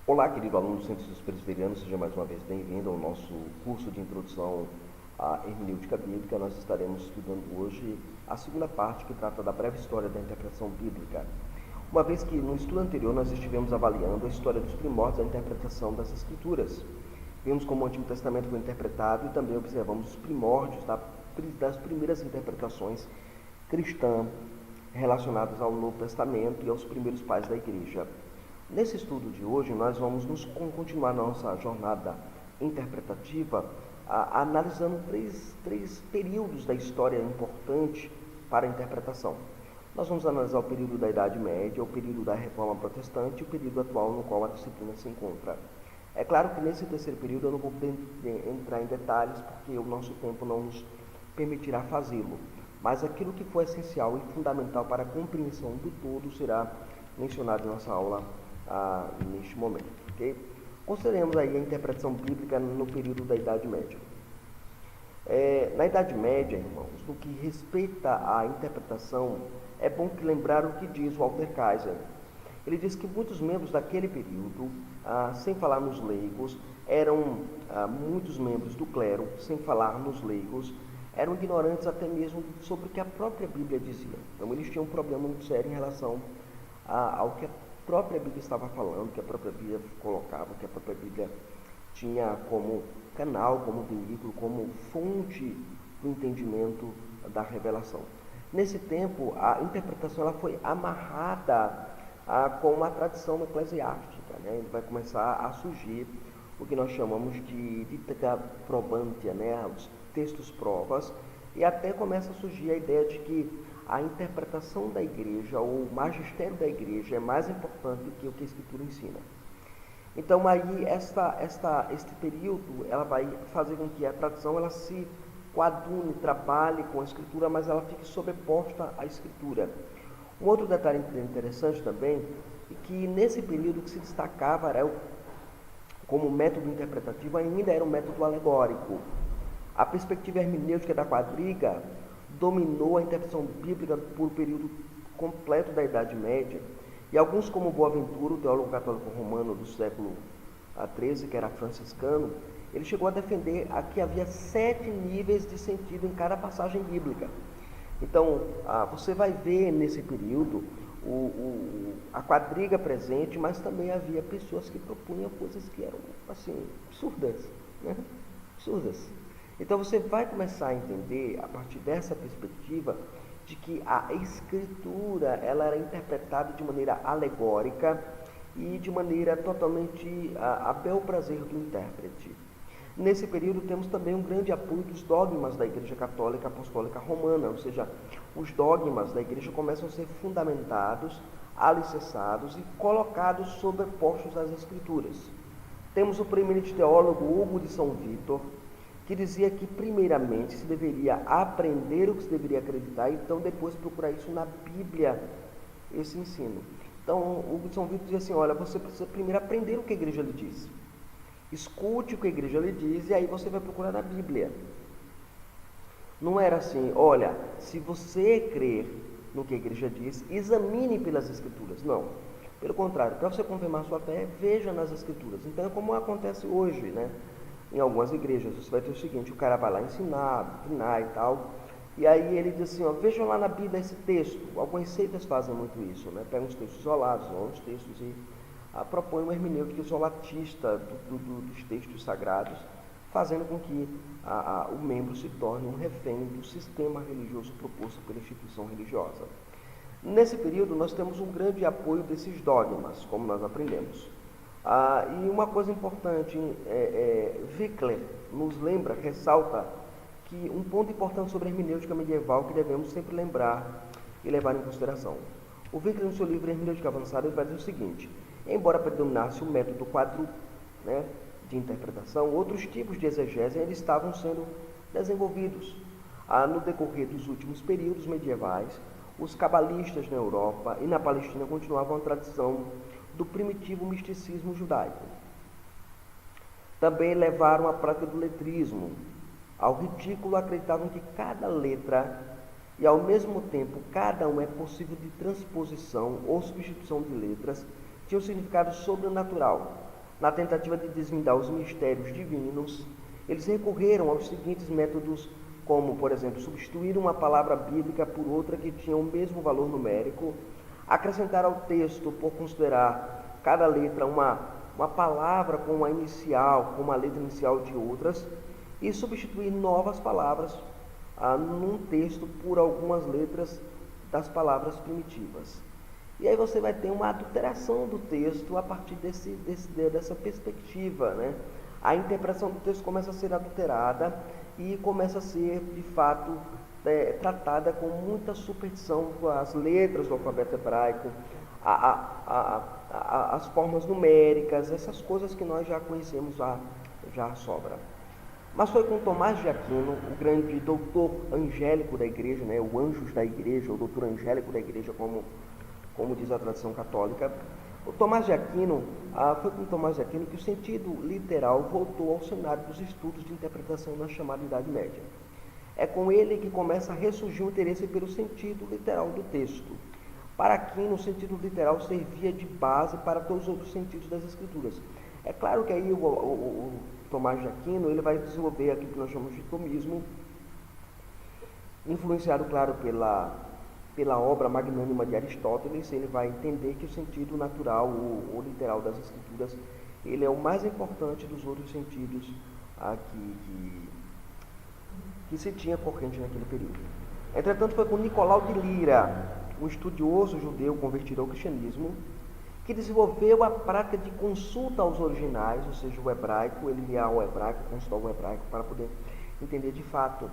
Olá, querido aluno do Centro dos Presbiterianos, seja mais uma vez bem-vindo ao nosso curso de introdução à hermenêutica bíblica. Nós estaremos estudando hoje a segunda parte, que trata da breve história da interpretação bíblica. Uma vez que no estudo anterior nós estivemos avaliando a história dos primórdios da interpretação das Escrituras. Vimos como o Antigo Testamento foi interpretado e também observamos os primórdios das primeiras interpretações cristãs relacionadas ao Novo Testamento e aos primeiros pais da Igreja. Nesse estudo de hoje, nós vamos continuar nossa jornada interpretativa, analisando três períodos da história importante para a interpretação. Nós vamos analisar o período da Idade Média, o período da Reforma Protestante e o período atual no qual a disciplina se encontra. É claro que nesse terceiro período eu não vou entrar em detalhes, porque o nosso tempo não nos permitirá fazê-lo, mas aquilo que for essencial e fundamental para a compreensão do todo será mencionado em nossa aula neste momento, ok? Consideremos aí a interpretação bíblica no período da Idade Média. Na Idade Média, irmãos, no que respeita à interpretação, é bom que lembrar o que diz Walter Kaiser. Ele diz que muitos membros daquele período, sem falar nos leigos, eram muitos membros do clero, sem falar nos leigos, eram ignorantes até mesmo sobre o que a própria Bíblia dizia. Então eles tinham um problema muito sério em relação ao que a própria Bíblia estava falando, que a própria Bíblia colocava, que a própria Bíblia tinha como canal, como veículo, como fonte do entendimento da revelação. Nesse tempo, a interpretação ela foi amarrada com uma tradição eclesiástica, né? Vai começar a surgir o que nós chamamos de didatica probantia, né? Os textos provas, e até começa a surgir a ideia de que a interpretação da igreja, ou o magistério da igreja, é mais importante do que o que a Escritura ensina. Então, aí, este período, ela vai fazer com que a tradição ela se coadune, trabalhe com a Escritura, mas ela fique sobreposta à Escritura. Um outro detalhe interessante também é que nesse período que se destacava como método interpretativo ainda era um método alegórico. A perspectiva hermenêutica da quadriga dominou a interpretação bíblica por um período completo da Idade Média, e alguns, como Boaventura, o teólogo católico romano do século XIII, que era franciscano, ele chegou a defender que havia 7 níveis de sentido em cada passagem bíblica. Então, você vai ver nesse período a quadriga presente, mas também havia pessoas que propunham coisas que eram, assim, absurdas, né? Absurdas. Então você vai começar a entender, a partir dessa perspectiva, de que a Escritura ela era interpretada de maneira alegórica e de maneira totalmente a bel prazer do intérprete. Nesse período temos também um grande apoio dos dogmas da Igreja Católica Apostólica Romana, ou seja, os dogmas da Igreja começam a ser fundamentados, alicerçados e colocados sobrepostos às Escrituras. Temos o proeminente teólogo Hugo de São Vítor, que dizia que primeiramente se deveria aprender o que se deveria acreditar, e então depois procurar isso na Bíblia, esse ensino. Então, o Hugo de São Vítor dizia assim, olha, você precisa primeiro aprender o que a igreja lhe diz. Escute o que a igreja lhe diz e aí você vai procurar na Bíblia. Não era assim, olha, se você crer no que a igreja diz, examine pelas Escrituras. Não. Pelo contrário, para você confirmar sua fé, veja nas Escrituras. Então é como acontece hoje, né? Em algumas igrejas, você vai ter o seguinte, o cara vai lá ensinar, doutrinar e tal, e aí ele diz assim, veja lá na Bíblia esse texto. Algumas seitas fazem muito isso, né? Pegam os textos isolados, outros textos e propõem uma hermenêutica isolatista dos textos sagrados, fazendo com que o membro se torne um refém do sistema religioso proposto pela instituição religiosa. Nesse período, nós temos um grande apoio desses dogmas, como nós aprendemos. E uma coisa importante, Wickler nos lembra, ressalta, que um ponto importante sobre a hermenêutica medieval que devemos sempre lembrar e levar em consideração. O Wickler, no seu livro Hermenêutica Avançada, ele vai dizer o seguinte, embora predominasse o método quadrúplo, né, de interpretação, outros tipos de exegese ainda estavam sendo desenvolvidos. No decorrer dos últimos períodos medievais, os cabalistas na Europa e na Palestina continuavam a tradição do primitivo misticismo judaico. Também levaram à prática do letrismo. Ao ridículo acreditavam que cada letra e ao mesmo tempo cada um é possível de transposição ou substituição de letras, tinha um significado sobrenatural, na tentativa de desvendar os mistérios divinos, eles recorreram aos seguintes métodos, como, por exemplo, substituir uma palavra bíblica por outra que tinha o mesmo valor numérico, acrescentar ao texto, por considerar cada letra uma palavra com uma inicial, com uma letra inicial de outras, e substituir novas palavras num texto por algumas letras das palavras primitivas. E aí você vai ter uma adulteração do texto a partir dessa perspectiva, né? A interpretação do texto começa a ser adulterada e começa a ser, de fato, tratada com muita superstição com as letras do alfabeto hebraico, as formas numéricas, essas coisas que nós já conhecemos já sobra. Mas foi com Tomás de Aquino, o grande doutor angélico da igreja, né, o anjos da igreja, o doutor angélico da igreja, como diz a tradição católica. Foi com Tomás de Aquino que o sentido literal voltou ao cenário dos estudos de interpretação na chamada Idade Média. É com ele que começa a ressurgir o interesse pelo sentido literal do texto. Para Aquino, o sentido literal servia de base para todos os outros sentidos das Escrituras. É claro que aí o Tomás de Aquino ele vai desenvolver aquilo que nós chamamos de tomismo, influenciado, claro, pela obra magnânima de Aristóteles. Ele vai entender que o sentido natural ou literal das Escrituras ele é o mais importante dos outros sentidos que se tinha corrente naquele período. Entretanto, foi com Nicolau de Lira, um estudioso judeu convertido ao cristianismo, que desenvolveu a prática de consulta aos originais, ou seja, o hebraico. Ele ia ao hebraico, consultar o hebraico para poder entender de fato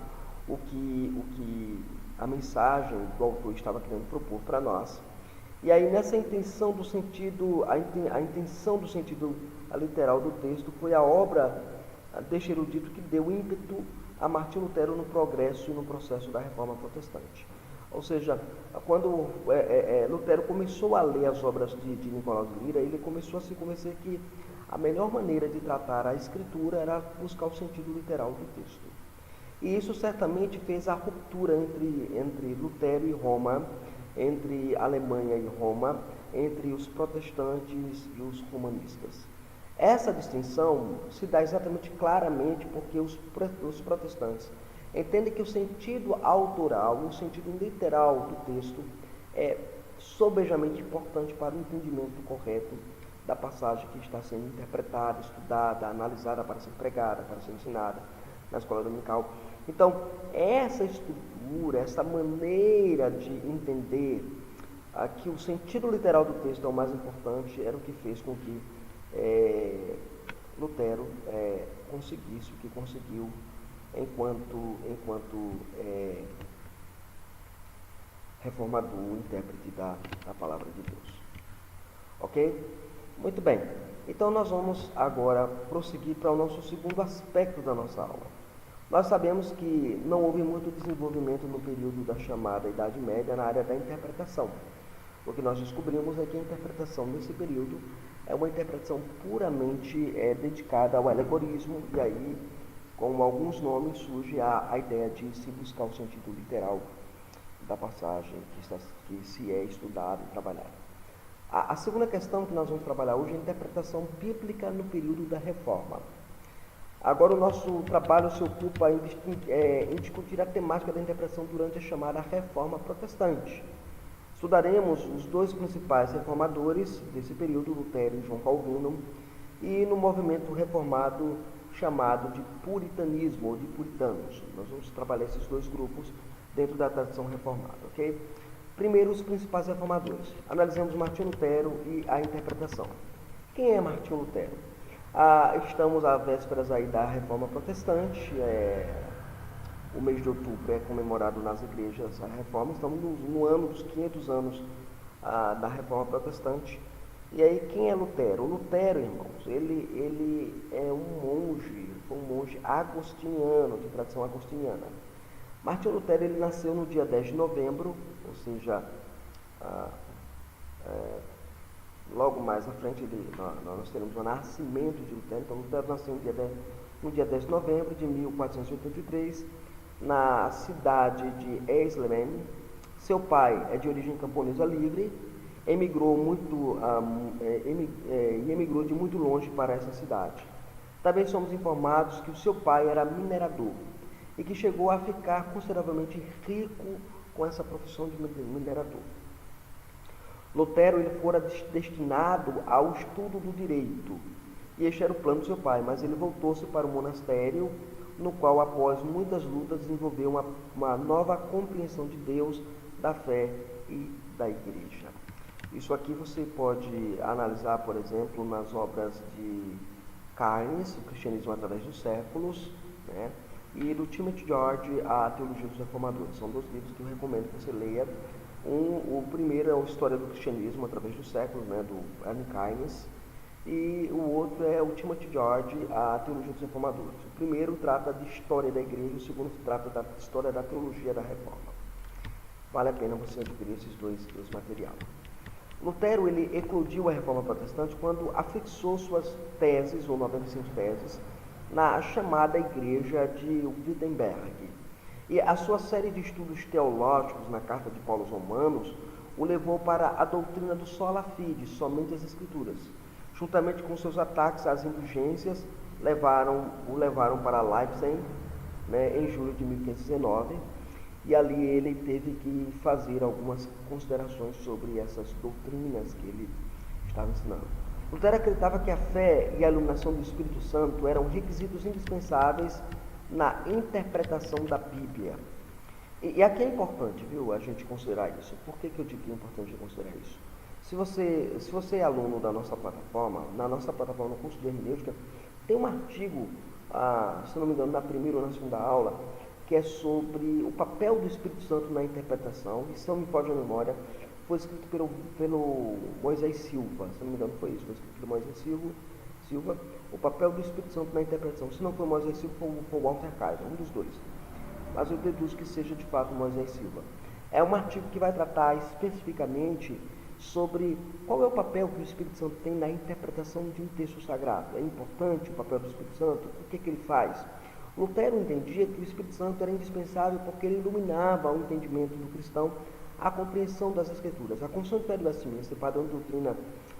o que a mensagem do autor estava querendo propor para nós. E aí, nessa intenção do sentido, a intenção do sentido literal do texto foi a obra deste erudito que deu ímpeto a Martinho Lutero no progresso e no processo da Reforma Protestante. Ou seja, quando Lutero começou a ler as obras de Nicolau de Lira, ele começou a se convencer que a melhor maneira de tratar a Escritura era buscar o sentido literal do texto. E isso certamente fez a ruptura entre Lutero e Roma, entre Alemanha e Roma, entre os protestantes e os romanistas. Essa distinção se dá exatamente claramente porque os protestantes entendem que o sentido autoral, o sentido literal do texto é sobejamente importante para o entendimento correto da passagem que está sendo interpretada, estudada, analisada para ser pregada, para ser ensinada na escola dominical. Então, essa estrutura, essa maneira de entender que o sentido literal do texto é o mais importante, era o que fez com que Lutero conseguisse o que conseguiu enquanto reformador, intérprete da palavra de Deus. Ok? Muito bem. Então nós vamos agora prosseguir para o nosso segundo aspecto da nossa aula. Nós sabemos que não houve muito desenvolvimento no período da chamada Idade Média na área da interpretação. O que nós descobrimos é que a interpretação nesse período é uma interpretação puramente dedicada ao alegorismo, e aí, com alguns nomes, surge a ideia de se buscar o sentido literal da passagem que se é estudada e trabalhada. A segunda questão que nós vamos trabalhar hoje é a interpretação bíblica no período da Reforma. Agora o nosso trabalho se ocupa em discutir a temática da interpretação durante a chamada Reforma Protestante. Estudaremos os dois principais reformadores desse período, Lutero e João Calvino, e no movimento reformado chamado de puritanismo ou de puritanos. Nós vamos trabalhar esses dois grupos dentro da tradição reformada, ok? Primeiro, os principais reformadores. Analisamos Martinho Lutero e a interpretação. Quem é Martinho Lutero? Estamos às vésperas aí da Reforma Protestante. O mês de outubro é comemorado nas igrejas a Reforma. Estamos no ano dos 500 anos da Reforma Protestante. E aí, quem é Lutero? O Lutero, irmãos, ele é foi um monge agostiniano, de tradição agostiniana. Martinho Lutero, ele nasceu no dia 10 de novembro, ou seja, logo mais à frente nós teremos o nascimento de Lutero. Então, Lutero nasceu no dia 10 de novembro de 1483, na cidade de Eisleben. Seu pai é de origem camponesa livre emigrou de muito longe para essa cidade. Também somos informados que o seu pai era minerador e que chegou a ficar consideravelmente rico com essa profissão de minerador. Lutero ele fora destinado ao estudo do direito, e este era o plano do seu pai, mas ele voltou-se para o monastério, no qual, após muitas lutas, desenvolveu uma nova compreensão de Deus, da fé e da igreja. Isso aqui você pode analisar, por exemplo, nas obras de Keynes, O Cristianismo através dos Séculos, né? E do Timothy George, A Teologia dos Reformadores. São dois livros que eu recomendo que você leia. O primeiro é a História do Cristianismo através dos Séculos, né, do Ernest Keynes, e o outro é o Timothy George, A Teologia dos Reformadores. O primeiro trata de história da igreja, o segundo trata da história da teologia da reforma. Vale a pena você adquirir esses dois materiais. Lutero ele eclodiu a reforma protestante quando afixou suas teses, ou 95 teses, na chamada Igreja de Wittenberg. E a sua série de estudos teológicos na Carta de Paulo aos Romanos o levou para a doutrina do sola fide, somente as Escrituras. Juntamente com seus ataques às indulgências, o levaram para Leipzig, né, em julho de 1519, e ali ele teve que fazer algumas considerações sobre essas doutrinas que ele estava ensinando. Lutero acreditava que a fé e a iluminação do Espírito Santo eram requisitos indispensáveis na interpretação da Bíblia. E aqui é importante, viu, a gente considerar isso. Por que eu digo que é importante considerar isso? Se você é aluno da nossa plataforma, na nossa plataforma no curso de hermenêutica, tem um artigo, se não me engano, na primeira ou na segunda aula, que é sobre o papel do Espírito Santo na interpretação, e se não me pode a memória, foi escrito pelo Moisés Silva, se não me engano foi isso, foi escrito pelo Moisés Silva, o papel do Espírito Santo na interpretação. Se não foi Moisés Silva, foi o Walter Kaiser, um dos dois. Mas eu deduzo que seja de fato Moisés Silva. É um artigo que vai tratar especificamente sobre qual é o papel que o Espírito Santo tem na interpretação de um texto sagrado. É importante o papel do Espírito Santo? O que ele faz? Lutero entendia que o Espírito Santo era indispensável porque ele iluminava o entendimento do cristão, a compreensão das Escrituras. A Confissão de Fé de Westminster, padrão de doutrina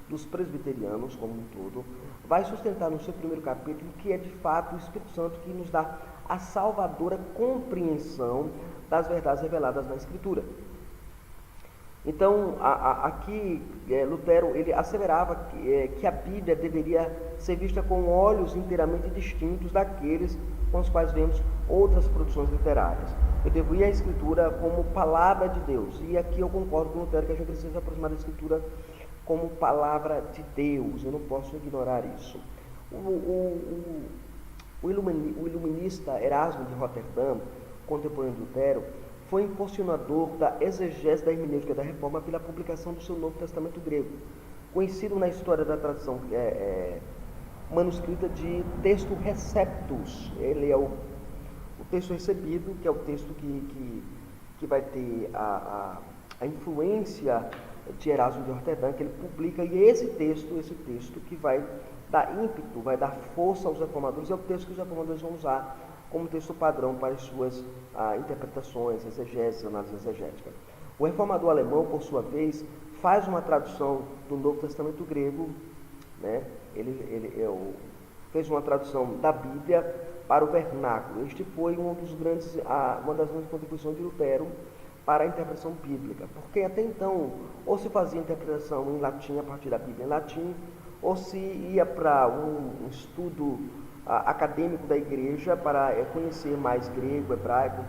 dos presbiterianos como um todo, vai sustentar no seu primeiro capítulo que é de fato o Espírito Santo que nos dá a salvadora compreensão das verdades reveladas na Escritura. Então, aqui Lutero ele asseverava que a Bíblia deveria ser vista com olhos inteiramente distintos daqueles com os quais vemos outras produções literárias. Eu devo ir à Escritura como palavra de Deus. E aqui eu concordo com Lutero que a gente precisa se aproximar da Escritura como palavra de Deus. Eu não posso ignorar isso. O iluminista Erasmo de Roterdã, contemporâneo de Lutero, foi impulsionador da exegese da hermenêutica da Reforma pela publicação do seu Novo Testamento grego, conhecido na história da tradição manuscrita de texto receptus. Ele é o texto recebido, que é o texto que vai ter a influência de Erasmo de Roterdã, que ele publica, e esse texto que vai dar ímpeto, vai dar força aos reformadores, é o texto que os reformadores vão usar como texto padrão para as suas interpretações, exegeses, análise exegética. O reformador alemão, por sua vez, faz uma tradução do Novo Testamento grego, né? Ele fez uma tradução da Bíblia para o vernáculo. Este foi uma das grandes contribuições de Lutero para a interpretação bíblica, porque até então ou se fazia interpretação em latim a partir da Bíblia em latim, ou se ia para um estudo acadêmico da igreja para conhecer mais grego, hebraico,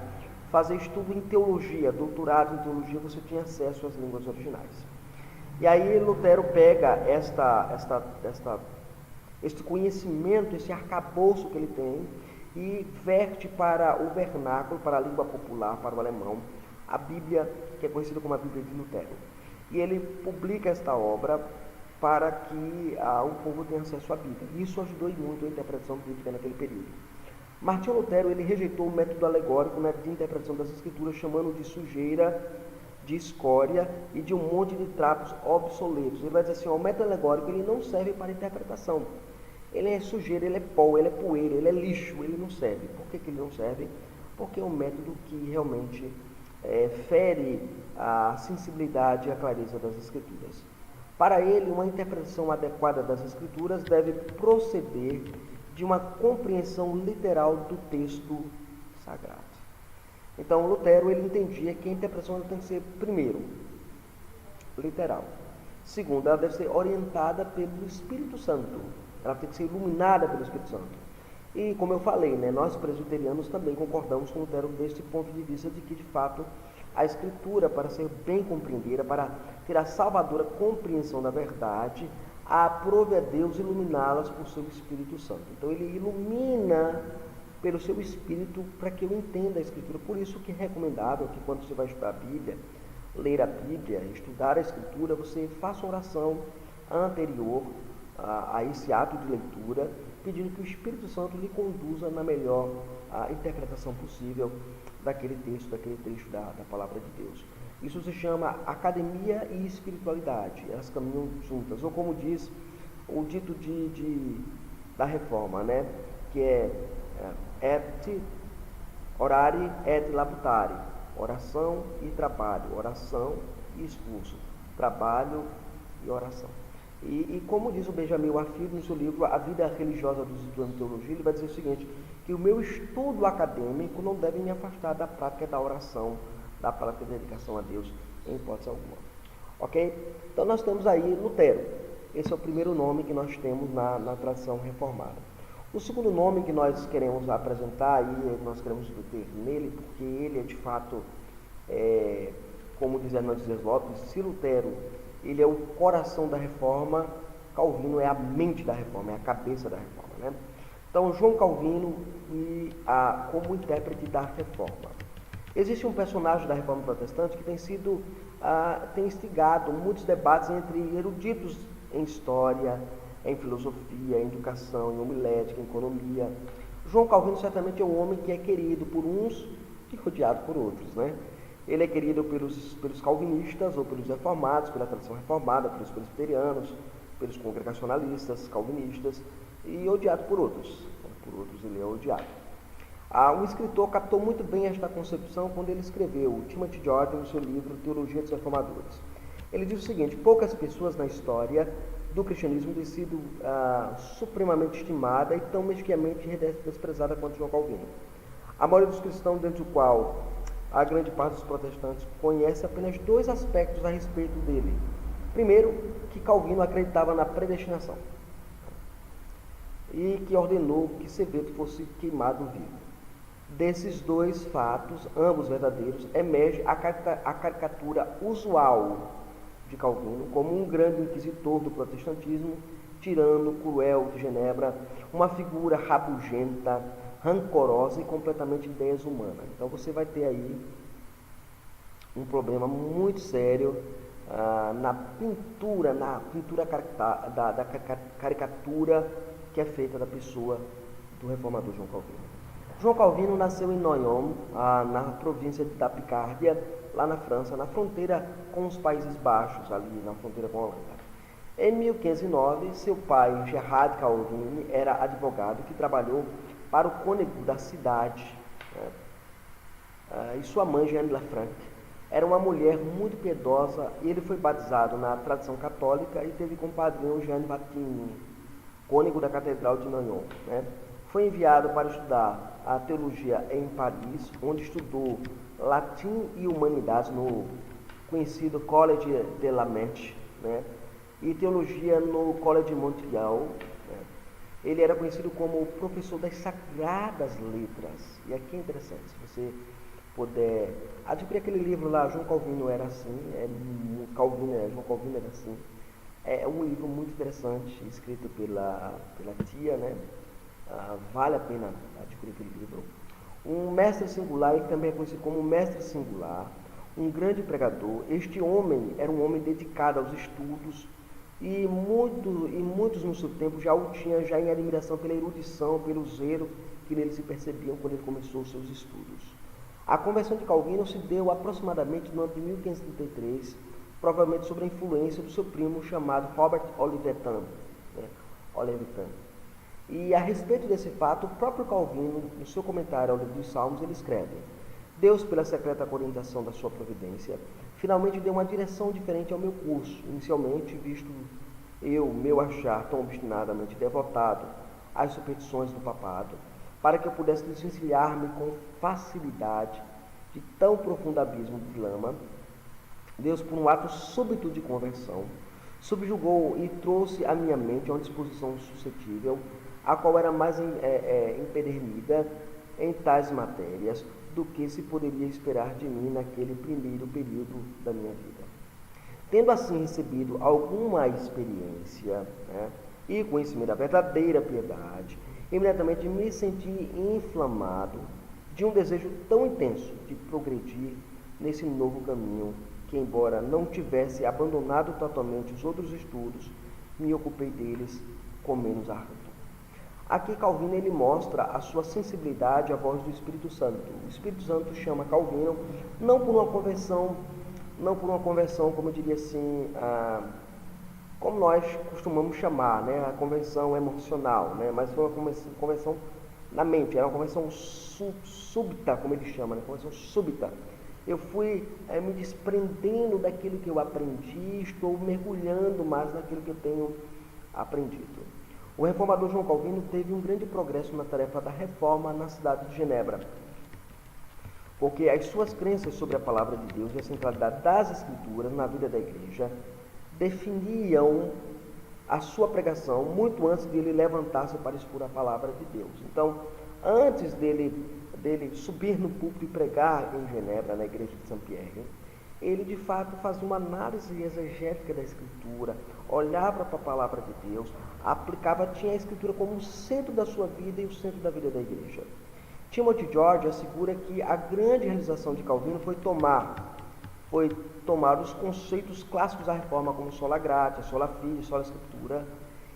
fazer estudo em teologia, doutorado em teologia, você tinha acesso às línguas originais. E aí Lutero pega este conhecimento, esse arcabouço que ele tem, e verte para o vernáculo, para a língua popular, para o alemão, a Bíblia, que é conhecida como a Bíblia de Lutero. E ele publica esta obra para que o povo tenha acesso à Bíblia. Isso ajudou muito a interpretação bíblica naquele período. Martinho Lutero ele rejeitou o método alegórico de interpretação das Escrituras, chamando de sujeira, de escória e de um monte de trapos obsoletos. Ele vai dizer assim, o método alegórico ele não serve para interpretação. Ele é sujeira, ele é pó, ele é poeira, ele é lixo, ele não serve. Por que ele não serve? Porque é um método que realmente fere a sensibilidade e a clareza das Escrituras. Para ele, uma interpretação adequada das Escrituras deve proceder de uma compreensão literal do texto sagrado. Então, Lutero ele entendia que a interpretação tem que ser, primeiro, literal. Segundo, ela deve ser orientada pelo Espírito Santo. Ela tem que ser iluminada pelo Espírito Santo. E, como eu falei, nós presbiterianos também concordamos com Lutero deste ponto de vista de que, de fato, a Escritura, para ser bem compreendida, para ter a salvadora compreensão da verdade, aprove a Deus iluminá-las por seu Espírito Santo. Então, ele ilumina pelo seu Espírito para que eu entenda a Escritura. Por isso que é recomendável que, quando você vai estudar a Bíblia, ler a Bíblia, estudar a Escritura, você faça uma oração anterior a esse ato de leitura, pedindo que o Espírito Santo lhe conduza na melhor interpretação possível daquele texto, daquele trecho da palavra de Deus. Isso se chama academia e espiritualidade, elas caminham juntas, ou como diz o dito da Reforma, que é et orare et labutare, oração e trabalho, oração e esforço, trabalho e oração. E como diz o Benjamin Warfield no seu livro A Vida Religiosa dos Estudantes de Teologia, ele vai dizer o seguinte, que o meu estudo acadêmico não deve me afastar da prática da oração, da prática da dedicação a Deus, em hipótese alguma. Ok? Então nós temos aí Lutero. Esse é o primeiro nome que nós temos na tradição reformada. O segundo nome que nós queremos apresentar, e nós queremos ter nele, porque ele é de fato, como diz Hernandes Dias Lopes, se Lutero ele é o coração da reforma, Calvino é a mente da reforma, é a cabeça da reforma. Então, João Calvino como intérprete da reforma. Existe um personagem da reforma protestante que tem instigado muitos debates entre eruditos em história, em filosofia, em educação, em homilética, em economia. João Calvino certamente é um homem que é querido por uns e odiado por outros, Ele é querido pelos calvinistas ou pelos reformados, pela tradição reformada, pelos presbiterianos, pelos congregacionalistas, calvinistas, e odiado por outros. Por outros ele é odiado. Um escritor captou muito bem esta concepção quando ele escreveu, Timothy Jordan, no seu livro Teologia dos Reformadores. Ele diz o seguinte: poucas pessoas na história do cristianismo têm sido supremamente estimada e tão mesquinhamente desprezada quanto João Calvino. A maioria dos cristãos, dentro do qual a grande parte dos protestantes conhece apenas dois aspectos a respeito dele. Primeiro, que Calvino acreditava na predestinação e que ordenou que Seveto fosse queimado vivo. Desses dois fatos, ambos verdadeiros, emerge a caricatura usual de Calvino como um grande inquisitor do protestantismo, tirano, cruel de Genebra, uma figura rabugenta, rancorosa e completamente desumana. Então você vai ter aí um problema muito sério na pintura da caricatura que é feita da pessoa do reformador João Calvino. João Calvino nasceu em Noyon, na província da Picárdia, lá na França, na fronteira com os Países Baixos, ali na fronteira com a Holanda. Em 1509, seu pai, Gerard Calvin, era advogado que trabalhou para o cônego da cidade, e sua mãe, Jeanne Lafranc, era uma mulher muito piedosa, e ele foi batizado na tradição católica e teve como padrinho Jean Baptiste, cônego da Catedral de Noyon. Foi enviado para estudar a teologia em Paris, onde estudou latim e humanidades no conhecido Collège de la Manche, e teologia no Collège de Montreal. Ele era conhecido como o professor das Sagradas Letras. E aqui é interessante, se você puder adquirir aquele livro lá, João Calvino era assim, João Calvino era assim. É um livro muito interessante, escrito pela tia, vale a pena adquirir aquele livro. Um mestre singular, ele também é conhecido como mestre singular, um grande pregador. Este homem era um homem dedicado aos estudos, e muitos no seu tempo já o tinham em admiração pela erudição, pelo zelo que nele se percebiam quando ele começou os seus estudos. A conversão de Calvino se deu aproximadamente no ano de 1533, provavelmente sob a influência do seu primo chamado Robert Olivetan. E a respeito desse fato, o próprio Calvino, no seu comentário ao livro dos Salmos, ele escreve: Deus, pela secreta orientação da sua providência, finalmente deu uma direção diferente ao meu curso, inicialmente visto meu achar tão obstinadamente devotado às superstições do papado, para que eu pudesse desvencilhar-me com facilidade de tão profundo abismo de lama. Deus, por um ato súbito de conversão, subjugou e trouxe à minha mente uma disposição suscetível, a qual era mais empedernida em tais matérias do que se poderia esperar de mim naquele primeiro período da minha vida. Tendo assim recebido alguma experiência, e conhecimento da verdadeira piedade, imediatamente me senti inflamado de um desejo tão intenso de progredir nesse novo caminho, que, embora não tivesse abandonado totalmente os outros estudos, me ocupei deles com menos ardor. Aqui Calvino ele mostra a sua sensibilidade à voz do Espírito Santo. O Espírito Santo chama Calvino não por uma conversão, como eu diria assim, como nós costumamos chamar, a conversão emocional, mas foi uma conversão na mente, era uma conversão súbita, como ele chama, conversão súbita. Eu fui me desprendendo daquilo que eu aprendi, estou mergulhando mais naquilo que eu tenho aprendido. O reformador João Calvino teve um grande progresso na tarefa da reforma na cidade de Genebra, porque as suas crenças sobre a palavra de Deus e a centralidade das Escrituras na vida da igreja definiam a sua pregação muito antes de ele levantar-se para expor a palavra de Deus. Então, antes dele subir no púlpito e pregar em Genebra, na igreja de Saint-Pierre, ele de fato fazia uma análise exegética da Escritura, olhava para a palavra de Deus, aplicava, tinha a Escritura como o centro da sua vida e o centro da vida da igreja. Timothy George assegura que a grande realização de Calvino foi tomar os conceitos clássicos da reforma, como sola gratia, sola fide, sola escritura,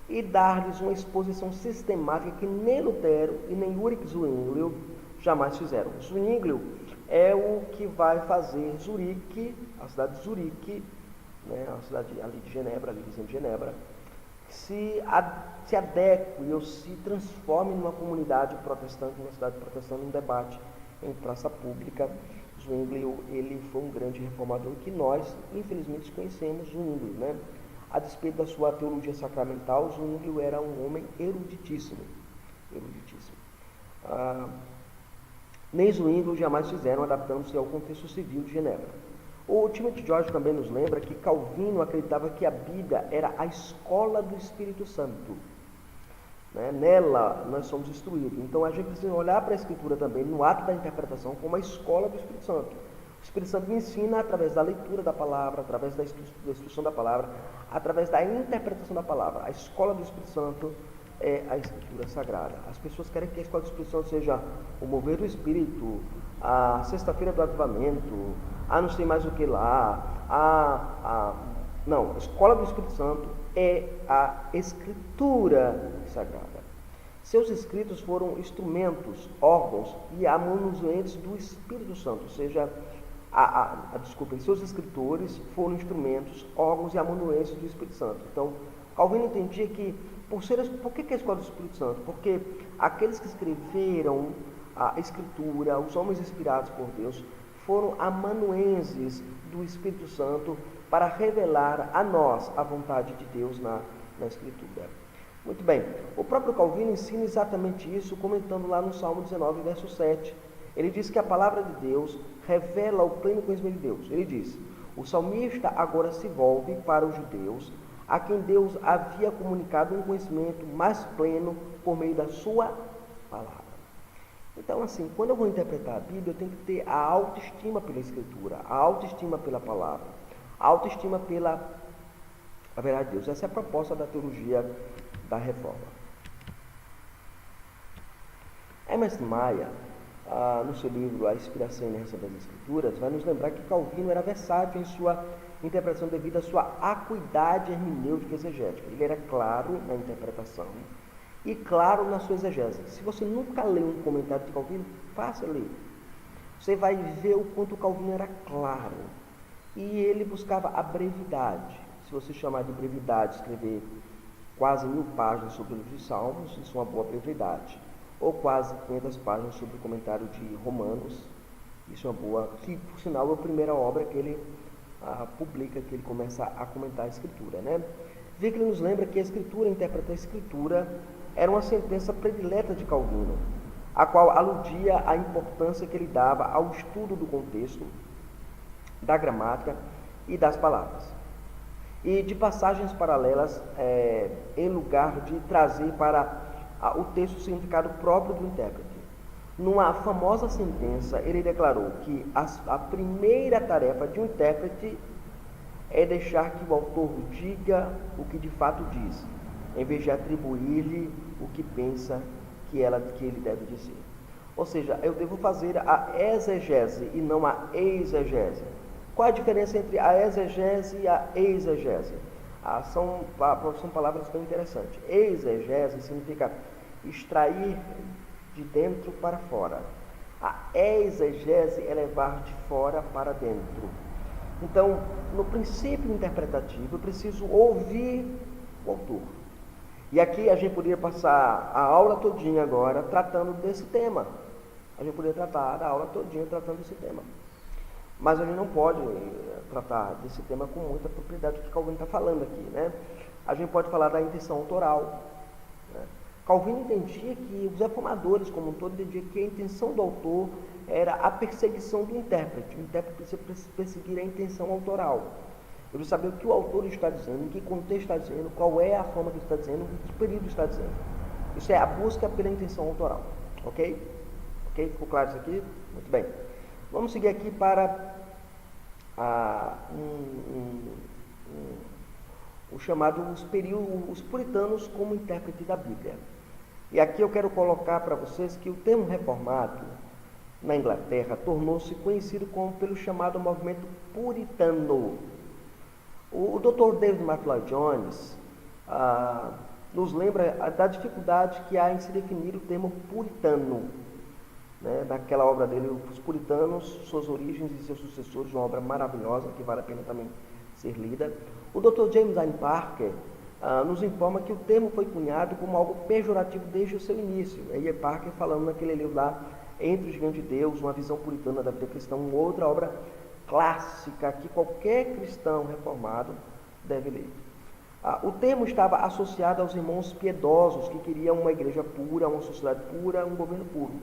e dar-lhes uma exposição sistemática que nem Lutero e nem Ulrich Zwinglio jamais fizeram. Zwinglio é o que vai fazer Zurique, a cidade de Zurique, a cidade ali de Genebra, ali vizinha de Genebra, se adeque ou se transforme numa comunidade protestante, numa cidade protestante, num debate em praça pública. Zwinglio, ele foi um grande reformador que nós, infelizmente, conhecemos Zwinglio, A despeito da sua teologia sacramental, Zwinglio era um homem eruditíssimo. Nem Zwinglio jamais fizeram, adaptando-se ao contexto civil de Genebra. O Timothy George também nos lembra que Calvino acreditava que a Bíblia era a escola do Espírito Santo. Nela nós somos instruídos. Então a gente precisa olhar para a Escritura também, no ato da interpretação, como a escola do Espírito Santo. O Espírito Santo me ensina através da leitura da palavra, através da instrução da palavra, através da interpretação da palavra. A escola do Espírito Santo é a Escritura Sagrada. As pessoas querem que a escola do Espírito Santo seja o mover do Espírito, a sexta-feira do avivamento, não sei mais o que lá, não, a escola do Espírito Santo é a Escritura Sagrada. Seus escritos foram instrumentos, órgãos e amanuenses do Espírito Santo, ou seja, seus escritores foram instrumentos, órgãos e amanuenses do Espírito Santo. Então, Calvino entendia que, por que a escola do Espírito Santo? Porque aqueles que escreveram a Escritura, os homens inspirados por Deus, foram amanuenses do Espírito Santo para revelar a nós a vontade de Deus na Escritura. Muito bem, o próprio Calvino ensina exatamente isso, comentando lá no Salmo 19, verso 7. Ele diz que a palavra de Deus revela o pleno conhecimento de Deus. Ele diz: o salmista agora se volve para os judeus, a quem Deus havia comunicado um conhecimento mais pleno por meio da sua palavra. Então, assim, quando eu vou interpretar a Bíblia, eu tenho que ter a autoestima pela Escritura, a autoestima pela palavra, a autoestima pela verdade de Deus. Essa é a proposta da teologia da reforma. Emerson Maia, no seu livro A Inspiração e Inerência das Escrituras, vai nos lembrar que Calvino era versátil em sua interpretação devido à sua acuidade hermenêutica e exegética. Ele era claro na interpretação e claro na sua exegese. Se você nunca leu um comentário de Calvino, faça ler. Você vai ver o quanto Calvino era claro. E ele buscava a brevidade. Se você chamar de brevidade, escrever quase 1000 páginas sobre o livro de Salmos, isso é uma boa brevidade. Ou quase 500 páginas sobre o comentário de Romanos, Isso é uma boa, que por sinal é a primeira obra que ele publica, que ele começa a comentar a Escritura, né? Vickers nos lembra que a Escritura, interpreta a Escritura, era uma sentença predileta de Calvino, a qual aludia à importância que ele dava ao estudo do contexto, da gramática e das palavras, e de passagens paralelas, em lugar de trazer para o texto o significado próprio do intérprete. Numa famosa sentença, ele declarou que a primeira tarefa de um intérprete é deixar que o autor diga o que de fato diz, em vez de atribuir-lhe o que pensa que ele deve dizer. Ou seja, eu devo fazer a exegese e não a exegese. Qual a diferença entre a exegese e a exegese? São palavras bem interessantes. Exegese significa extrair de dentro para fora. A exegese é levar de fora para dentro. Então, no princípio interpretativo, eu preciso ouvir o autor. E aqui a gente poderia passar a aula todinha agora tratando desse tema. A gente poderia tratar a aula todinha tratando desse tema. Mas a gente não pode tratar desse tema com muita propriedade que Calvino está falando aqui, né? A gente pode falar da intenção autoral, né? Calvino entendia que os reformadores, como um todo, entendiam que a intenção do autor era a perseguição do intérprete. O intérprete precisa perseguir a intenção autoral. Eu preciso saber o que o autor está dizendo, em que contexto está dizendo, qual é a forma que ele está dizendo, em que período está dizendo. Isso é a busca pela intenção autoral. Ok? Ok? Ficou claro isso aqui? Muito bem. Vamos seguir aqui para o chamado os puritanos como intérprete da Bíblia. E aqui eu quero colocar para vocês que o termo reformado na Inglaterra tornou-se conhecido pelo chamado movimento puritano. O Dr. David Lloyd-Jones nos lembra da dificuldade que há em se definir o termo puritano, né? Naquela obra dele, Os Puritanos, Suas Origens e Seus Sucessores, uma obra maravilhosa que vale a pena também ser lida. O Dr. James Allen Parker nos informa que o termo foi cunhado como algo pejorativo desde o seu início. E Parker falando naquele livro lá, Entre o Gigante de Deus, uma visão puritana da vida cristã, uma outra obra clássica que qualquer cristão reformado deve ler. O termo estava associado aos irmãos piedosos que queriam uma igreja pura, uma sociedade pura, um governo puro.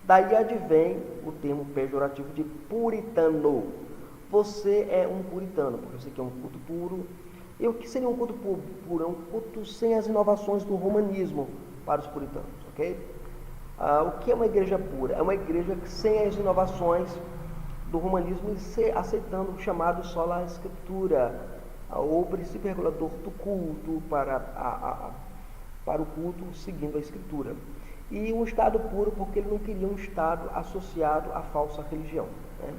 Daí advém o termo pejorativo de puritano. Você é um puritano, porque você quer um culto puro. E o que seria um culto puro? É um culto sem as inovações do romanismo para os puritanos, ok? O que é uma igreja pura? É uma igreja sem as inovações do romanismo e aceitando o chamado sola escritura, ou princípio regulador do culto para o culto seguindo a escritura. E um estado puro porque ele não queria um estado associado à falsa religião, né?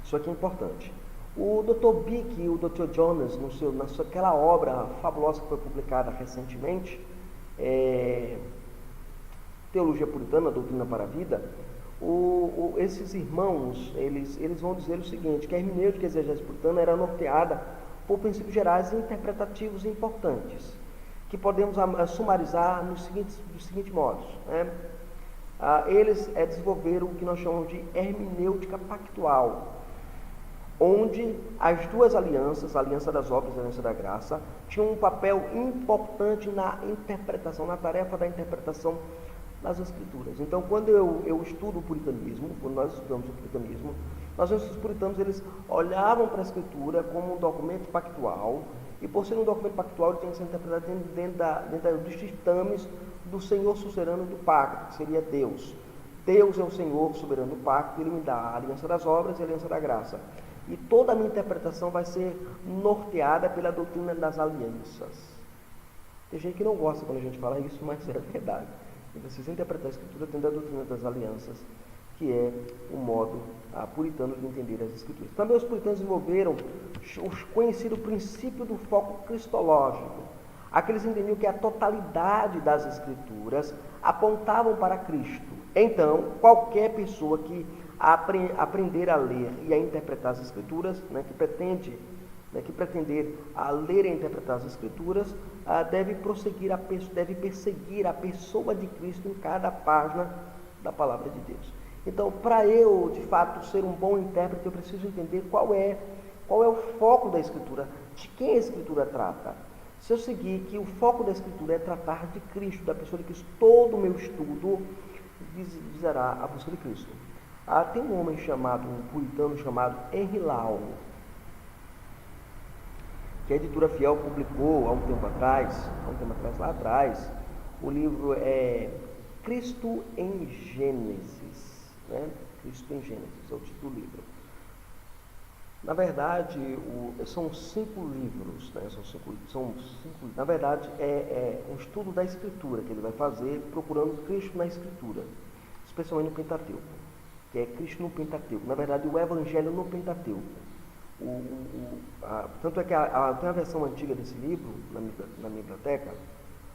Isso aqui é importante. O Dr. Bick e o Dr. Jones, naquela obra fabulosa que foi publicada recentemente, Teologia Puritana, Doutrina para a Vida, esses irmãos, eles vão dizer o seguinte, que a hermenêutica e a exegese puritana era norteada por princípios gerais interpretativos importantes, que podemos sumarizar dos seguintes modos, né? Eles desenvolveram o que nós chamamos de hermenêutica pactual, onde as duas alianças, a aliança das obras e a aliança da graça, tinham um papel importante na interpretação, na tarefa da interpretação das Escrituras. Então, quando eu estudo o puritanismo, quando nós estudamos o puritanismo, nós vemos que os puritanos eles olhavam para a Escritura como um documento pactual, e por ser um documento pactual, ele tem que ser interpretado dentro dos ditames do Senhor sucerano do pacto, que seria Deus. Deus é o Senhor soberano do pacto, ele me dá a aliança das obras e a aliança da graça. E toda a minha interpretação vai ser norteada pela doutrina das alianças. Tem gente que não gosta quando a gente fala isso, mas é verdade. E precisa interpretar a Escritura dentro da doutrina das alianças, que é o modo puritano de entender as Escrituras. Também os puritanos desenvolveram o conhecido princípio do foco cristológico. Aqueles entendiam que a totalidade das Escrituras apontavam para Cristo. Então, qualquer pessoa que aprender a ler e a interpretar as Escrituras, que pretender a ler e a interpretar as Escrituras, deve perseguir a pessoa de Cristo em cada página da Palavra de Deus. Então, para eu, de fato, ser um bom intérprete, eu preciso entender qual é o foco da Escritura, de quem a Escritura trata. Se eu seguir que o foco da Escritura é tratar de Cristo, da pessoa de Cristo, todo o meu estudo visará a busca de Cristo. Tem um homem um puritano chamado Henry Lau, que a editora Fiel publicou há um tempo atrás, lá atrás, o livro é Cristo em Gênesis, né? Cristo em Gênesis é o título do livro. Na verdade, são 5 livros, né? Na verdade, é um estudo da Escritura que ele vai fazer, procurando Cristo na Escritura, especialmente no Pentateuco, que é Cristo no Pentateuco. Na verdade, o Evangelho no Pentateuco. Tanto é que tem a versão antiga desse livro na minha biblioteca,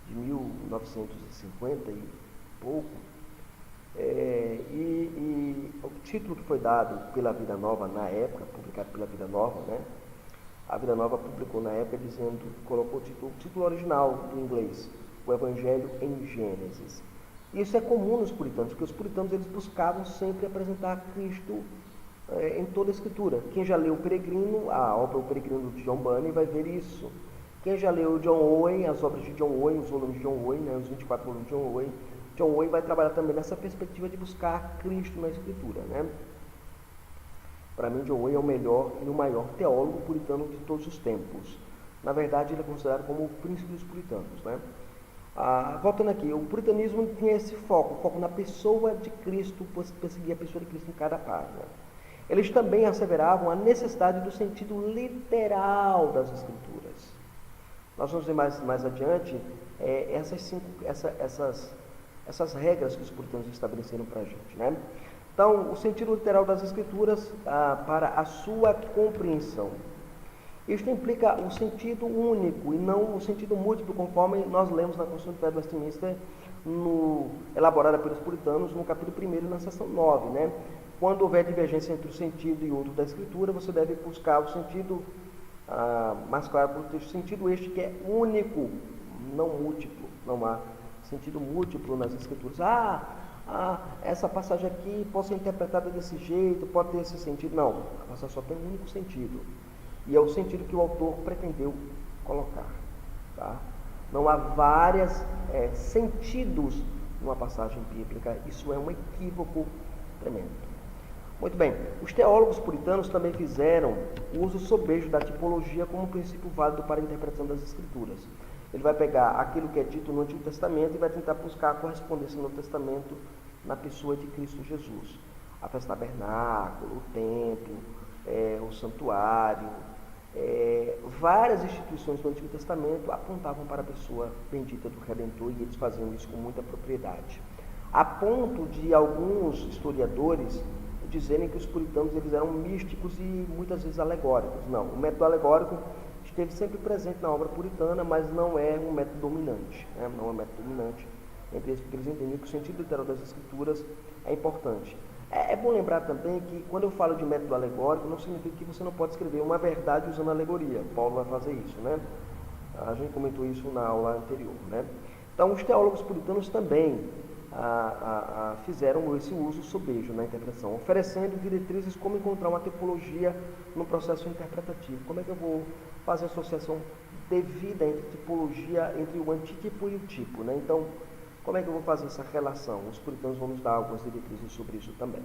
de 1950 e pouco, e o título que foi dado pela Vida Nova na época, publicado pela Vida Nova, né? A Vida Nova publicou na época colocou o título original do inglês, o Evangelho em Gênesis. Isso é comum nos puritanos, porque os puritanos eles buscavam sempre apresentar Cristo em toda a Escritura. Quem já leu O Peregrino, a obra O Peregrino de John Bunyan, vai ver isso. Quem já leu John Owen, as obras de John Owen, os volumes de John Owen, né, os 24 volumes de John Owen vai trabalhar também nessa perspectiva de buscar Cristo na Escritura, né? Para mim, John Owen é o melhor e o maior teólogo puritano de todos os tempos. Na verdade, ele é considerado como o príncipe dos puritanos, né? Voltando aqui, o puritanismo tinha esse foco na pessoa de Cristo, perseguir a pessoa de Cristo em cada página. Eles também asseveravam a necessidade do sentido literal das Escrituras. Nós vamos ver mais adiante essas regras que os puritanos estabeleceram para a gente, né? Então, o sentido literal das Escrituras para a sua compreensão. Isto implica o sentido único e não o sentido múltiplo, conforme nós lemos na Constituição de Fé de Westminster, elaborada pelos puritanos, no capítulo 1, na seção 9, né? Quando houver divergência entre um sentido e outro da Escritura, você deve buscar o sentido mais claro para o texto, sentido este que é único, não múltiplo. Não há sentido múltiplo nas Escrituras. Essa passagem aqui pode ser interpretada desse jeito, pode ter esse sentido. Não, a passagem só tem um único sentido. E é o sentido que o autor pretendeu colocar. Tá? Não há vários sentidos numa passagem bíblica. Isso é um equívoco tremendo. Muito bem, os teólogos puritanos também fizeram uso sobejo da tipologia como um princípio válido para a interpretação das Escrituras. Ele vai pegar aquilo que é dito no Antigo Testamento e vai tentar buscar a correspondência no Novo Testamento na pessoa de Cristo Jesus. A festa do tabernáculo, o templo, o santuário, várias instituições do Antigo Testamento apontavam para a pessoa bendita do Redentor e eles faziam isso com muita propriedade. A ponto de alguns historiadores dizerem que os puritanos eles eram místicos e muitas vezes alegóricos. Não, o método alegórico esteve sempre presente na obra puritana, mas não é um método dominante, né? Não é um método dominante entre eles, porque eles entendiam que o sentido literal das Escrituras é importante. É bom lembrar também que quando eu falo de método alegórico, não significa que você não pode escrever uma verdade usando alegoria. Paulo vai fazer isso, né? A gente comentou isso na aula anterior, né? Então, os teólogos puritanos também fizeram esse uso sobejo na interpretação, oferecendo diretrizes como encontrar uma tipologia no processo interpretativo. Como é que eu vou fazer a associação devida entre tipologia, entre o antítipo e o tipo, né? Então, como é que eu vou fazer essa relação? Os puritanos vão nos dar algumas diretrizes sobre isso também.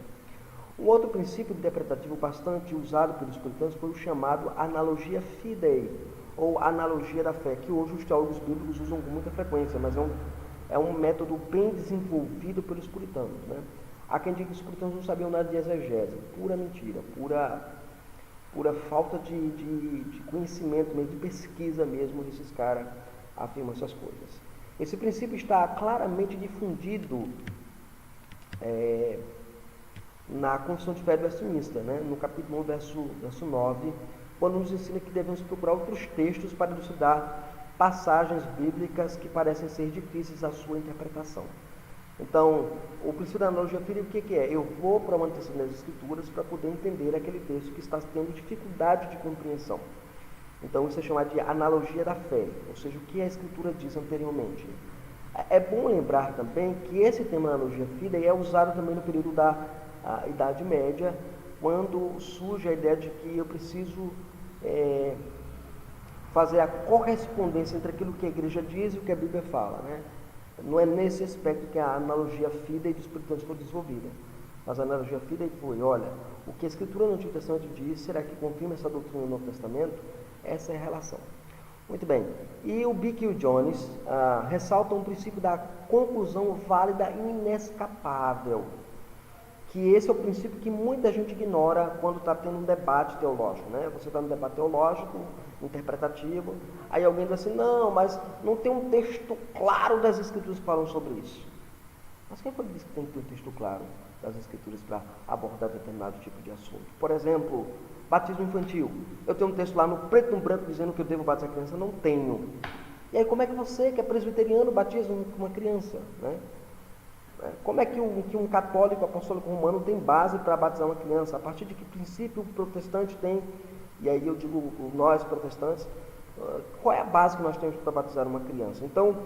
Um outro princípio interpretativo bastante usado pelos puritanos foi o chamado analogia fidei, ou analogia da fé, que hoje os teólogos bíblicos usam com muita frequência, mas é um método bem desenvolvido pelos puritanos, né? Há quem diga que os puritanos não sabiam nada de exegese, pura mentira, pura falta de conhecimento mesmo, de pesquisa mesmo, desses caras afirmam essas coisas. Esse princípio está claramente difundido na Constituição de Fé de Westminster, né? No capítulo 1, verso 9, quando nos ensina que devemos procurar outros textos para elucidar passagens bíblicas que parecem ser difíceis à sua interpretação. Então, o princípio da analogia fidei, o que é? Eu vou para uma antecedência das Escrituras para poder entender aquele texto que está tendo dificuldade de compreensão. Então, isso é chamado de analogia da fé, ou seja, o que a Escritura diz anteriormente. É bom lembrar também que esse termo analogia fidei é usado também no período da Idade Média, quando surge a ideia de que eu preciso fazer a correspondência entre aquilo que a igreja diz e o que a Bíblia fala, né? Não é nesse aspecto que a analogia fidei dos puritanos foi desenvolvida. Mas a analogia fidei foi, olha, o que a Escritura no Antigo Testamento diz, será que confirma essa doutrina no Novo Testamento? Essa é a relação. Muito bem. E o Bick e o Jones ressaltam o princípio da conclusão válida e inescapável. Que esse é o princípio que muita gente ignora quando está tendo um debate teológico, né? Você está no debate teológico, interpretativo, aí alguém diz assim, não, mas não tem um texto claro das Escrituras que falam sobre isso. Mas quem foi que disse que tem que ter um texto claro das Escrituras para abordar determinado tipo de assunto? Por exemplo, batismo infantil. Eu tenho um texto lá no preto e no branco dizendo que eu devo batizar a criança? Não tenho. E aí como é que você, que é presbiteriano, batiza uma criança, né? Como é que um católico apostólico romano tem base para batizar uma criança? A partir de que princípio o protestante tem, e aí eu digo nós protestantes, qual é a base que nós temos para batizar uma criança? Então,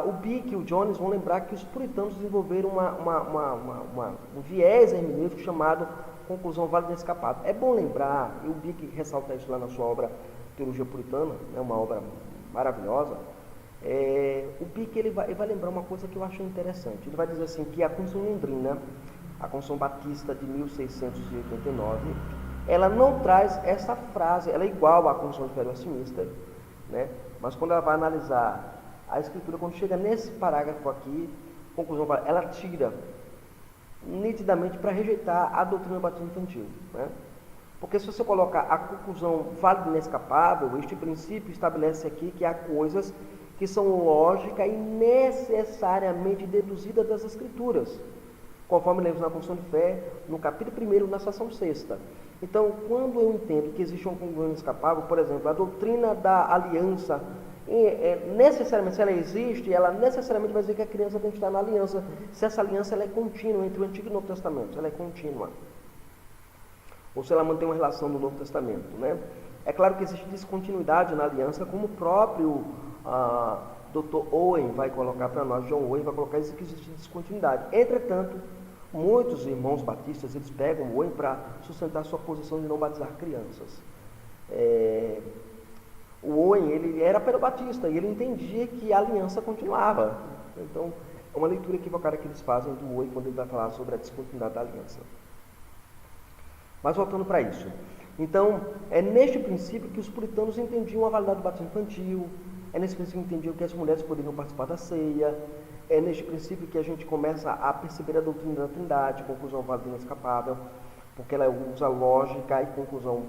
o Bick e o Jones vão lembrar que os puritanos desenvolveram um viés hermenêutico chamado conclusão válida e inescapável. É bom lembrar, e o Bick ressalta isso lá na sua obra Teologia Puritana, é uma obra maravilhosa. O Bick ele vai lembrar uma coisa que eu acho interessante. Ele vai dizer assim que a Confissão Londrina, a Confissão Batista de 1689, ela não traz essa frase, ela é igual à Confissão de Fé Westminster, né? Mas quando ela vai analisar a Escritura, quando chega nesse parágrafo aqui, conclusão, ela tira nitidamente para rejeitar a doutrina do batismo infantil, né? Porque se você coloca a conclusão válida e inescapável, este princípio estabelece aqui que há coisas que são lógica e necessariamente deduzidas das Escrituras, conforme lemos na Confissão de Fé, no capítulo 1, na seção 6ª. Então, quando eu entendo que existe uma conclusão inescapável, por exemplo, a doutrina da aliança, necessariamente, se ela existe, ela necessariamente vai dizer que a criança tem que estar na aliança, se essa aliança ela é contínua entre o Antigo e o Novo Testamento, se ela é contínua, ou se ela mantém uma relação no Novo Testamento, né? É claro que existe descontinuidade na aliança, como o próprio Dr. Owen vai colocar para nós, John Owen vai colocar isso, que existe descontinuidade. Entretanto, muitos irmãos batistas, eles pegam o Owen para sustentar sua posição de não batizar crianças. O Owen, ele era perobatista e ele entendia que a aliança continuava. Então, é uma leitura equivocada que eles fazem do Owen quando ele vai falar sobre a descontinuidade da aliança. Mas voltando para isso. Então, é neste princípio que os puritanos entendiam a validade do batismo infantil, é nesse princípio que entendiam que as mulheres poderiam participar da ceia, é neste princípio que a gente começa a perceber a doutrina da Trindade, conclusão válida e inescapável, porque ela usa lógica e conclusão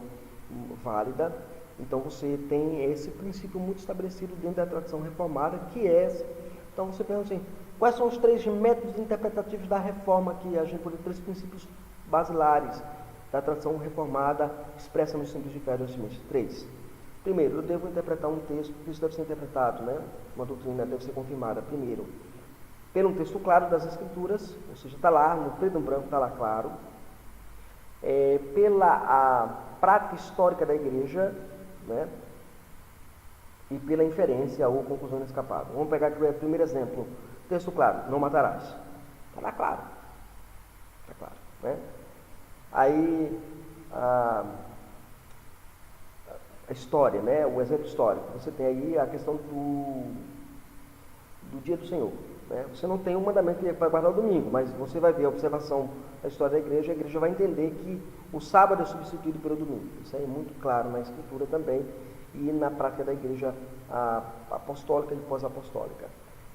válida. Então você tem esse princípio muito estabelecido dentro da tradição reformada, que é... Então você pergunta assim, quais são os 3 métodos interpretativos da reforma que a gente pode ter 3 princípios basilares da tradição reformada expressa no Símbolo de Fé de Westminster? 3. Primeiro, eu devo interpretar um texto, isso deve ser interpretado, né? Uma doutrina deve ser confirmada, primeiro, pelo um texto claro das Escrituras, ou seja, está lá, no preto e no branco está lá claro, pela a prática histórica da igreja, né? E pela inferência ou conclusão inescapável. Vamos pegar aqui o primeiro exemplo, texto claro, não matarás. Está lá claro, está claro, né? Aí, a história, né? O exemplo histórico, você tem aí a questão do dia do Senhor, né? Você não tem um mandamento que é para guardar o domingo, mas você vai ver a observação da história da igreja, a igreja vai entender que o sábado é substituído pelo domingo. Isso aí é muito claro na Escritura também e na prática da igreja apostólica e pós-apostólica.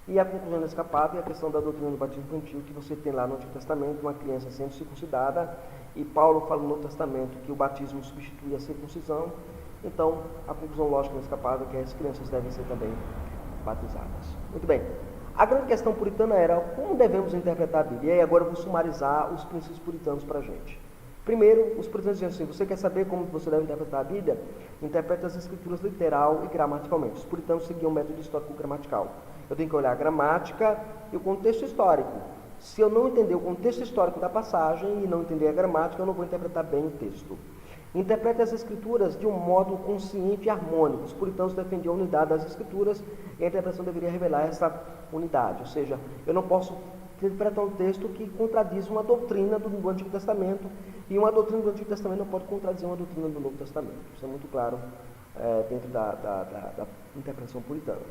E a conclusão inescapável é a questão da doutrina do batismo infantil, que você tem lá no Antigo Testamento, uma criança sendo circuncidada, e Paulo fala no Novo Testamento que o batismo substitui a circuncisão. Então, a conclusão lógica inescapável é que as crianças devem ser também batizadas. Muito bem. A grande questão puritana era como devemos interpretar a Bíblia. E aí agora eu vou sumarizar os princípios puritanos para a gente. Primeiro, os puritanos diziam assim, você quer saber como você deve interpretar a Bíblia? Interprete as Escrituras literal e gramaticalmente. Os puritanos seguiam o método histórico-gramatical. Eu tenho que olhar a gramática e o contexto histórico. Se eu não entender o contexto histórico da passagem e não entender a gramática, eu não vou interpretar bem o texto. Interprete as Escrituras de um modo consciente e harmônico. Os puritanos defendiam a unidade das Escrituras e a interpretação deveria revelar essa unidade. Ou seja, eu não posso interpretar um texto que contradiz uma doutrina do Antigo Testamento, e uma doutrina do Antigo Testamento não pode contradizer uma doutrina do Novo Testamento. Isso é muito claro dentro da interpretação puritana.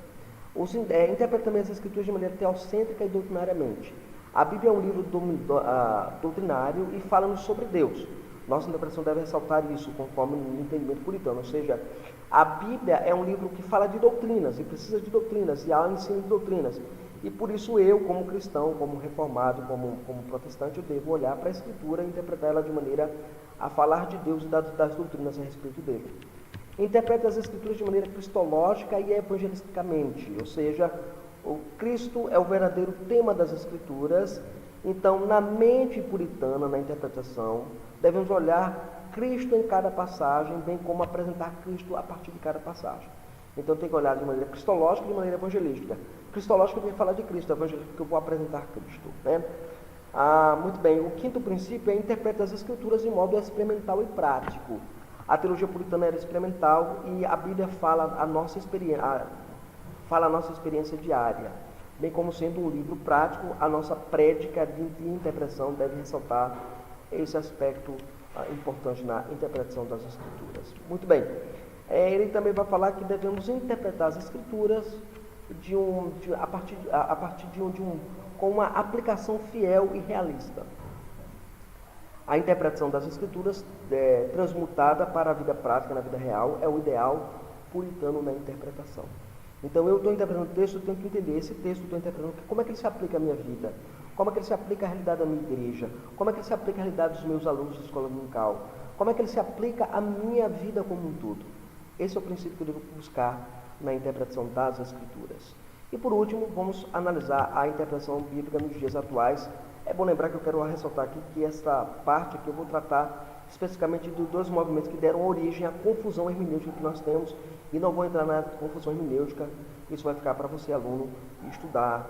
Interpreta também as Escrituras de maneira teocêntrica e doutrinariamente. A Bíblia é um livro doutrinário e fala-nos sobre Deus. Nossa interpretação deve ressaltar isso, conforme o entendimento puritano. Ou seja, a Bíblia é um livro que fala de doutrinas, e precisa de doutrinas, e há ensino de doutrinas. E por isso eu, como cristão, como reformado, como protestante, eu devo olhar para a Escritura e interpretar ela de maneira a falar de Deus e das doutrinas a respeito dele. Interpreta as Escrituras de maneira cristológica e evangelisticamente, ou seja, o Cristo é o verdadeiro tema das Escrituras. Então, na mente puritana, na interpretação, devemos olhar Cristo em cada passagem, bem como apresentar Cristo a partir de cada passagem. Então, tem que olhar de maneira cristológica e de maneira evangelística. Cristológica, eu tenho que falar de Cristo, evangelística, porque eu vou apresentar Cristo, né? Muito bem, o quinto princípio é interpretar as Escrituras de modo experimental e prático. A teologia puritana era experimental e a Bíblia fala a nossa experiência diária. Bem como sendo um livro prático, a nossa prédica de interpretação deve ressaltar esse aspecto importante na interpretação das Escrituras. Muito bem, ele também vai falar que devemos interpretar as Escrituras com uma aplicação fiel e realista. A interpretação das Escrituras transmutada para a vida prática, na vida real, é o ideal puritano na interpretação. Então, eu estou interpretando o texto, eu tenho que entender esse texto, eu estou interpretando como é que ele se aplica à minha vida, como é que ele se aplica à realidade da minha igreja, como é que ele se aplica à realidade dos meus alunos da escola dominical, como é que ele se aplica à minha vida como um todo. Esse é o princípio que eu devo buscar na interpretação das Escrituras. E por último, vamos analisar a interpretação bíblica nos dias atuais. É bom lembrar que eu quero ressaltar aqui que essa parte aqui eu vou tratar especificamente dos dois movimentos que deram origem à confusão hermenêutica que nós temos, e não vou entrar na confusão hermenêutica. Isso vai ficar para você, aluno, estudar,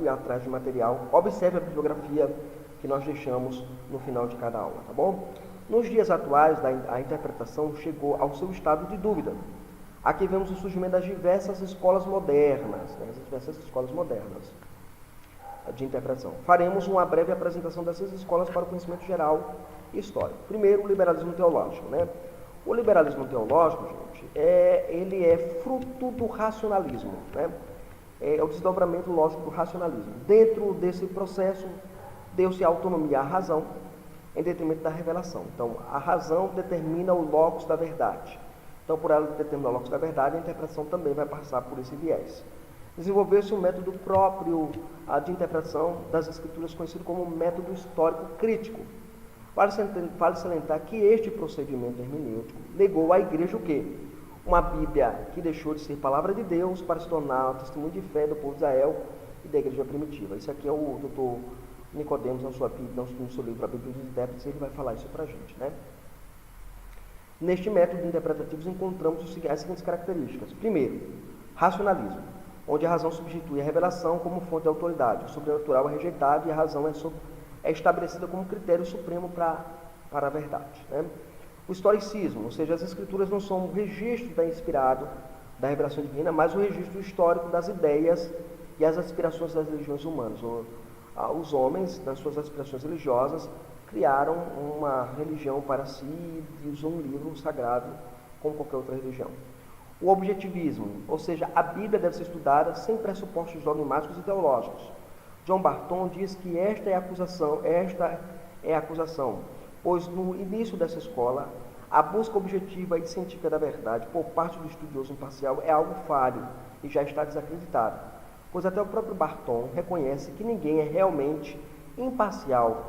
ir atrás de material. Observe a bibliografia que nós deixamos no final de cada aula, tá bom? Nos dias atuais, a interpretação chegou ao seu estado de dúvida. Aqui vemos o surgimento das diversas escolas modernas, de interpretação. Faremos uma breve apresentação dessas escolas para o conhecimento geral e histórico. Primeiro, o liberalismo teológico, né? O liberalismo teológico, gente, ele é fruto do racionalismo, né? É o desdobramento lógico do racionalismo. Dentro desse processo, deu-se autonomia à razão em detrimento da revelação. Então, a razão determina o locus da verdade. Então, por ela determinar o locus da verdade, a interpretação também vai passar por esse viés. Desenvolveu-se um método próprio de interpretação das Escrituras, conhecido como método histórico crítico. Vale salientar que este procedimento hermenêutico legou à igreja o quê? Uma Bíblia que deixou de ser palavra de Deus para se tornar um testemunho de fé do povo de Israel e da igreja primitiva. Isso aqui é o Dr. Nicodemos, no seu livro A Bíblia dos Intérpretes, ele vai falar isso para a gente, né? Neste método interpretativo encontramos as seguintes características. Primeiro, racionalismo, onde a razão substitui a revelação como fonte de autoridade. O sobrenatural é rejeitado e a razão é estabelecida como critério supremo para a verdade, né? O historicismo, ou seja, as Escrituras não são um registro inspirado da revelação divina, mas o registro histórico das ideias e as aspirações das religiões humanas. Os homens, nas suas aspirações religiosas, criaram uma religião para si e usam um livro sagrado como qualquer outra religião. O objetivismo, ou seja, a Bíblia deve ser estudada sem pressupostos dogmáticos e teológicos. John Barton diz que esta é a acusação, pois no início dessa escola, a busca objetiva e científica da verdade por parte do estudioso imparcial é algo falho e já está desacreditado, pois até o próprio Barton reconhece que ninguém é realmente imparcial.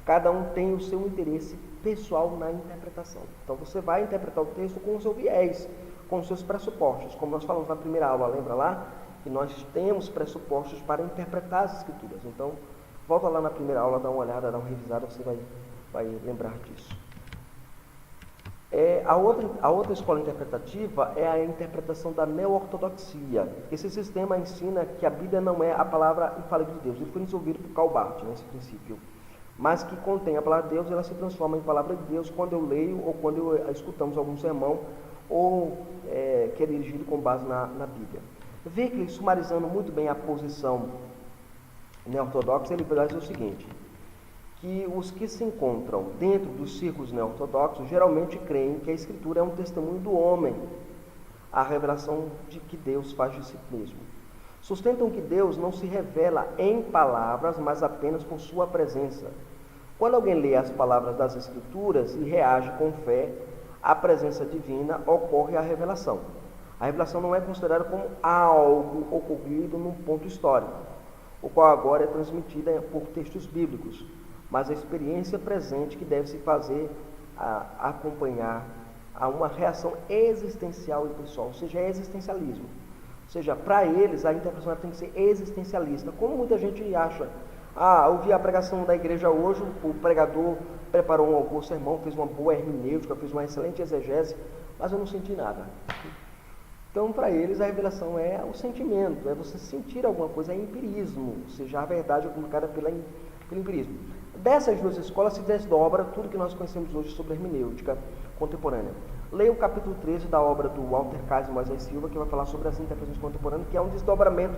Cada um tem o seu interesse pessoal na interpretação. Então você vai interpretar o texto com o seu viés, com os seus pressupostos. Como nós falamos na primeira aula, lembra lá? Que nós temos pressupostos para interpretar as Escrituras. Então, volta lá na primeira aula, dá uma olhada, dá uma revisada, você vai lembrar disso. A outra escola interpretativa é a interpretação da neo-ortodoxia. Esse sistema ensina que a Bíblia não é a palavra infalível de Deus. Ele foi desenvolvido por Karl Barth, nesse princípio. Mas que contém a palavra de Deus, ela se transforma em palavra de Deus quando eu leio ou quando escutamos algum sermão ou que é dirigido com base na Bíblia. Wickley, sumarizando muito bem a posição neortodoxa, ele vai dizer o seguinte, que os que se encontram dentro dos círculos neortodoxos geralmente creem que a Escritura é um testemunho do homem, a revelação de que Deus faz de si mesmo. Sustentam que Deus não se revela em palavras, mas apenas por sua presença. Quando alguém lê as palavras das Escrituras e reage com fé à presença divina, ocorre a revelação. A revelação não é considerada como algo ocorrido num ponto histórico, o qual agora é transmitida por textos bíblicos, mas a experiência presente que deve se fazer acompanhar a uma reação existencial e pessoal, ou seja, é existencialismo. Ou seja, para eles a interpretação tem que ser existencialista. Como muita gente acha, eu vi a pregação da igreja hoje, o pregador preparou um bom sermão, fez uma boa hermenêutica, fez uma excelente exegese, mas eu não senti nada. Então, para eles, a revelação é o sentimento, é você sentir alguma coisa, é empirismo, ou seja, a verdade é comunicada pelo empirismo. Dessas duas escolas se desdobra tudo que nós conhecemos hoje sobre a hermenêutica contemporânea. Leia o capítulo 13 da obra do Walter Kaiser Moisés Silva, que vai falar sobre as interpretações contemporâneas, que é um desdobramento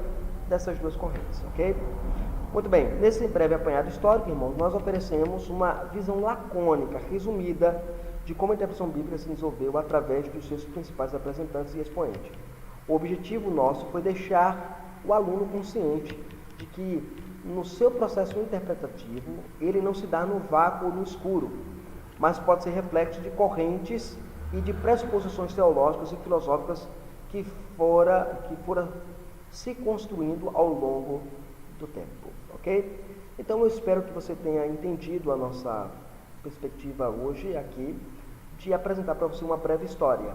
dessas duas correntes, ok? Muito bem, nesse breve apanhado histórico, irmãos, nós oferecemos uma visão lacônica, resumida, de como a interpretação bíblica se desenvolveu através dos seus principais representantes e expoentes. O objetivo nosso foi deixar o aluno consciente de que, no seu processo interpretativo, ele não se dá no vácuo ou no escuro, mas pode ser reflexo de correntes e de pressuposições teológicas e filosóficas que fora se construindo ao longo do tempo, ok? Então eu espero que você tenha entendido a nossa perspectiva hoje aqui de apresentar para você uma breve história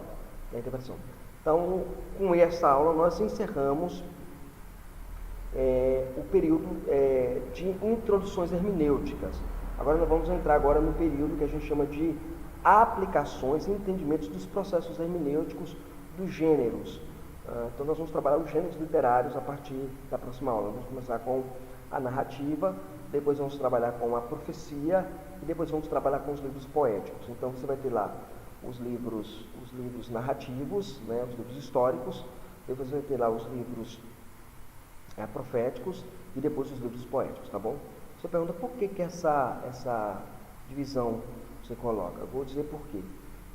da interpretação. Então, com essa aula nós encerramos o período de introduções hermenêuticas. Agora nós vamos entrar agora no período que a gente chama de aplicações e entendimentos dos processos hermenêuticos dos gêneros. Então nós vamos trabalhar os gêneros literários a partir da próxima aula. Vamos começar com a narrativa, depois vamos trabalhar com a profecia e depois vamos trabalhar com os livros poéticos. Então você vai ter lá os livros narrativos, né, os livros históricos, depois vai ter lá os livros proféticos e depois os livros poéticos, tá bom? Você pergunta por que essa divisão você coloca. Eu vou dizer por quê.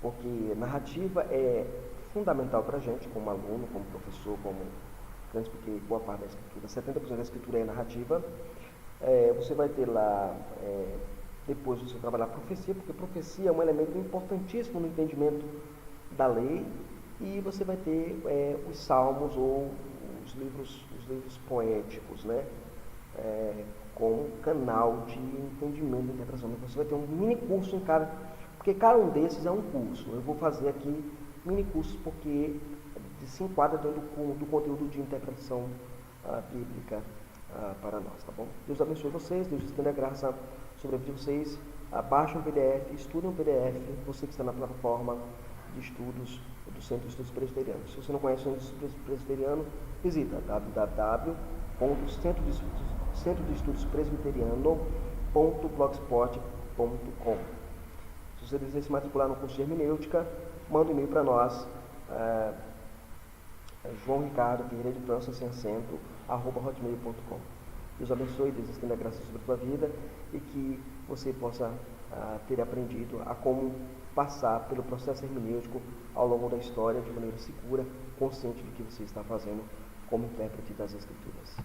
Porque narrativa é fundamental para a gente, como aluno, como professor, porque boa parte da escritura, 70% da escritura é narrativa. Você vai ter lá, depois você trabalhar a profecia, porque profecia é um elemento importantíssimo no entendimento da lei, e você vai ter os salmos ou os livros poéticos, né? Como canal de entendimento e interpretação. Você vai ter um mini curso em cada, porque cada um desses é um curso. Eu vou fazer aqui mini cursos porque se enquadra dentro do conteúdo de interpretação bíblica para nós, tá bom? Deus abençoe vocês, Deus estenda a graça sobre a vida de vocês. Baixem um PDF, estudem um PDF, você que está na plataforma de estudos do Centro de Estudos Presbiterianos. Se você não conhece o Centro de Estudos Presbiteriano, visita www.centrodestudospresbiteriano.blogspot.com. Se você deseja se matricular no curso de hermenêutica, manda um e-mail para nós, João Ricardo Ferreira de França, sem acento, @hotmail.com. Deus abençoe, Deus estenda a graça sobre a tua vida e que você possa ter aprendido a como passar pelo processo hermenêutico ao longo da história de maneira segura, consciente do que você está fazendo como intérprete das Escrituras.